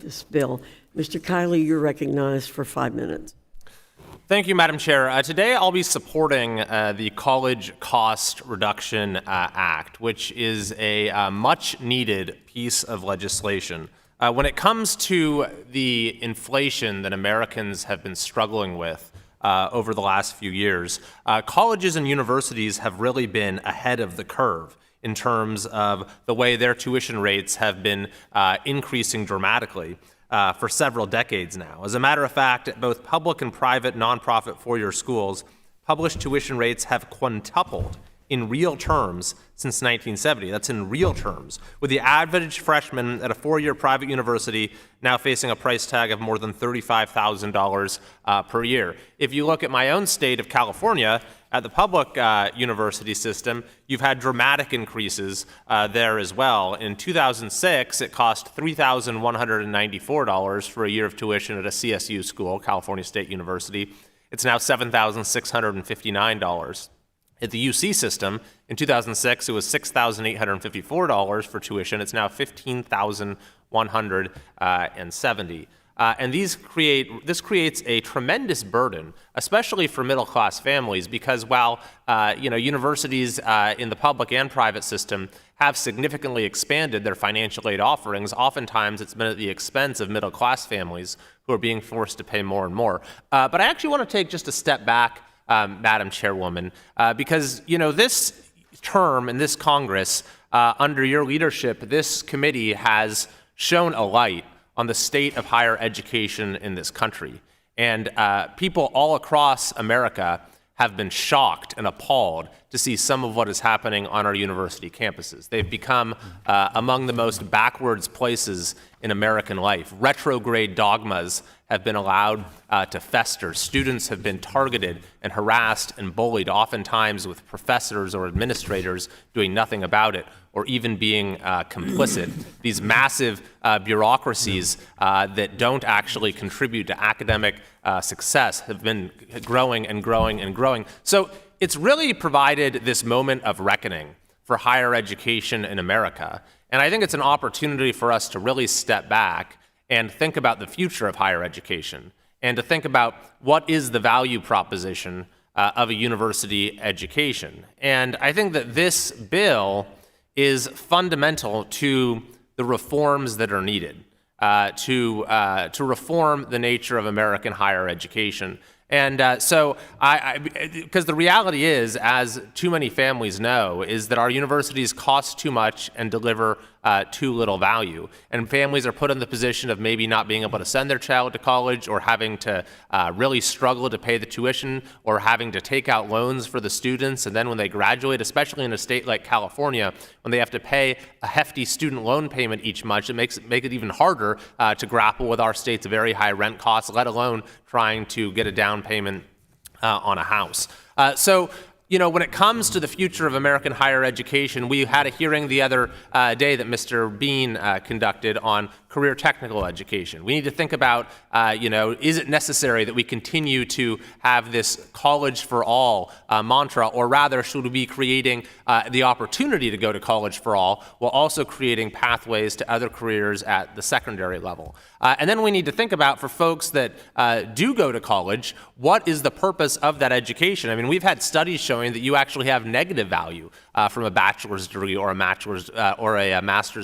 this bill. Mr. Kiley, you're recognized for 5 minutes. Thank you, Madam Chair. Today I'll be supporting the College Cost Reduction Act, which is a much-needed piece of legislation. When it comes to the inflation that Americans have been struggling with over the last few years, colleges and universities have really been ahead of the curve in terms of the way their tuition rates have been increasing dramatically for several decades now. As a matter of fact, at both public and private nonprofit four-year schools, published tuition rates have quintupled in real terms since 1970. That's in real terms, with the average freshman at a four-year private university now facing a price tag of more than $35,000 per year. If you look at my own state of California, at the public university system, you've had dramatic increases there as well. In 2006, it cost $3,194 for a year of tuition at a CSU school, California State University. It's now $7,659. At the UC system, in 2006, it was $6,854 for tuition. It's now $15,170. And this creates a tremendous burden, especially for middle-class families, because while universities in the public and private system have significantly expanded their financial aid offerings, oftentimes it's been at the expense of middle-class families who are being forced to pay more and more. But I actually want to take just a step back, Madam Chairwoman, because this term in this Congress, under your leadership, this committee has shone a light on the state of higher education in this country. And people all across America have been shocked and appalled to see some of what is happening on our university campuses. They've become among the most backwards places in American life. Retrograde dogmas have been allowed to fester. Students have been targeted and harassed and bullied, oftentimes with professors or administrators doing nothing about it, or even being complicit. These massive bureaucracies that don't actually contribute to academic success have been growing and growing and growing. So it's really provided this moment of reckoning for higher education in America. And I think it's an opportunity for us to really step back and think about the future of higher education, and to think about what is the value proposition of a university education. And I think that this bill is fundamental to the reforms that are needed to reform the nature of American higher education. And because the reality is, as too many families know, is that our universities cost too much and deliver too little value. And families are put in the position of maybe not being able to send their child to college, or having to really struggle to pay the tuition, or having to take out loans for the students. And then when they graduate, especially in a state like California, when they have to pay a hefty student loan payment each month, it makes it even harder to grapple with our state's very high rent costs, let alone trying to get a down payment on a house. So when it comes to the future of American higher education, we had a hearing the other day that Mr. Bean conducted on career technical education. We need to think about, is it necessary that we continue to have this college for all mantra, or rather should we be creating the opportunity to go to college for all while also creating pathways to other careers at the secondary level? And then we need to think about, for folks that do go to college, what is the purpose of that education? I mean, we've had studies showing that you actually have negative value from a bachelor's degree or a master's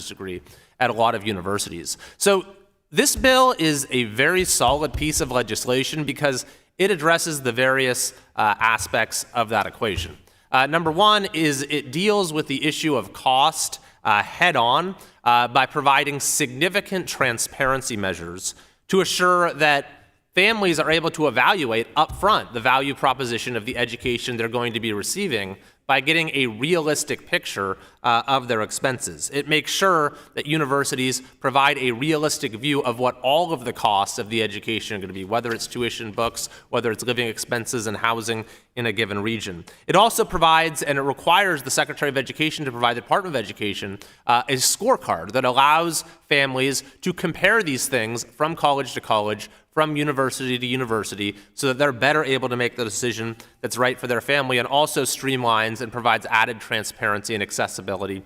degree at a lot of universities. So this bill is a very solid piece of legislation because it addresses the various aspects of that equation. Number one is it deals with the issue of cost head on by providing significant transparency measures to assure that families are able to evaluate upfront the value proposition of the education they're going to be receiving by getting a realistic picture of their expenses. It makes sure that universities provide a realistic view of what all of the costs of the education are going to be, whether it's tuition, books, whether it's living expenses and housing in a given region. It also provides, and it requires the Secretary of Education to provide the Department of Education a scorecard that allows families to compare these things from college to college, from university to university, so that they're better able to make the decision that's right for their family, and also streamlines and provides added transparency and accessibility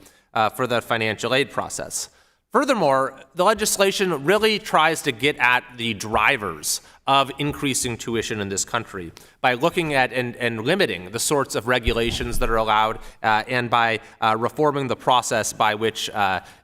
for the financial aid process. Furthermore, the legislation really tries to get at the drivers of increasing tuition in this country by looking at and limiting the sorts of regulations that are allowed and by reforming the process by which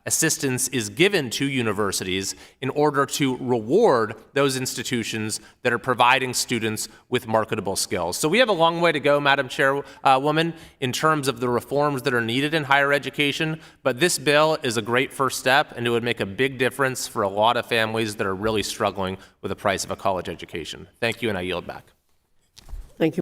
assistance is given to universities in order to reward those institutions that are providing students with marketable skills. So we have a long way to go, Madam Chairwoman, in terms of the reforms that are needed in higher education, but this bill is a great first step, and it would make a big difference for a lot of families that are really struggling with the price of a college education. Thank you, and I yield back. Thank you.